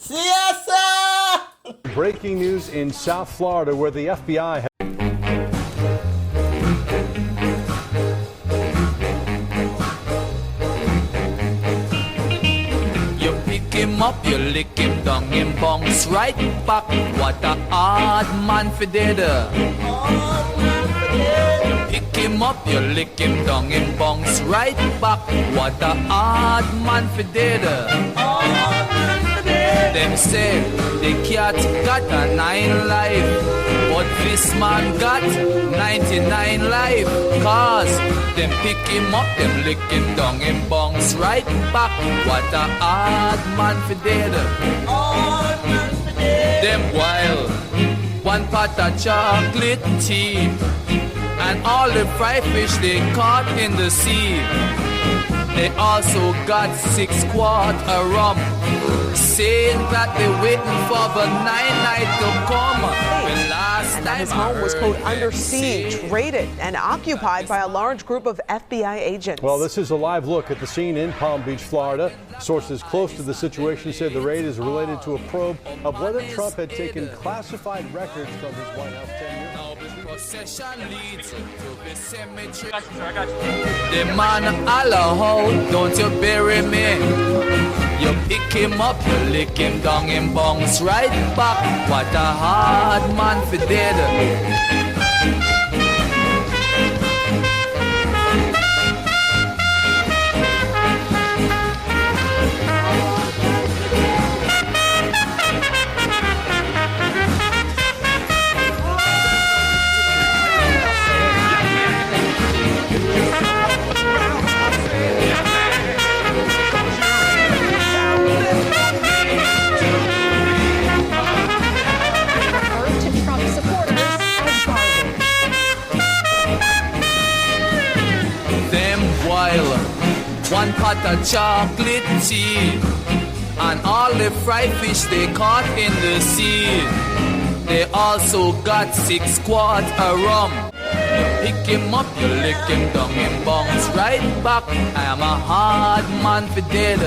Siasa! Breaking news in South Florida where the FBI You pick him up, you lick him down, him bounce right back. What a hard man for did. Pick him up, you lick him down, him bounce right back. What a hard man for did. Them say the cat got a 9 life, but this man got 99 life. Cause them pick him up, them lick him down, him bounce right back. What a hard man for dead. Them wild, one pot of chocolate tea, and all the fried fish they caught in the sea. They also got 6 quart of rum, saying that they're waiting for the 9-night to come. And that his home was, quote, under siege, raided, and occupied by a large group of FBI agents. Well, this is a live look at the scene in Palm Beach, Florida. Sources close to the situation said the raid is related to a probe of whether Trump had taken classified records from his White House tenure. The man allow, don't you bury me. You pick him up, you lick him down, him bounce right back. What a hard man for dead. One pot of chocolate tea, and all the fried fish they caught in the sea. They also got 6 quart of rum. You pick him up, you lick him down, him bounce right back. I am a hard man for dead.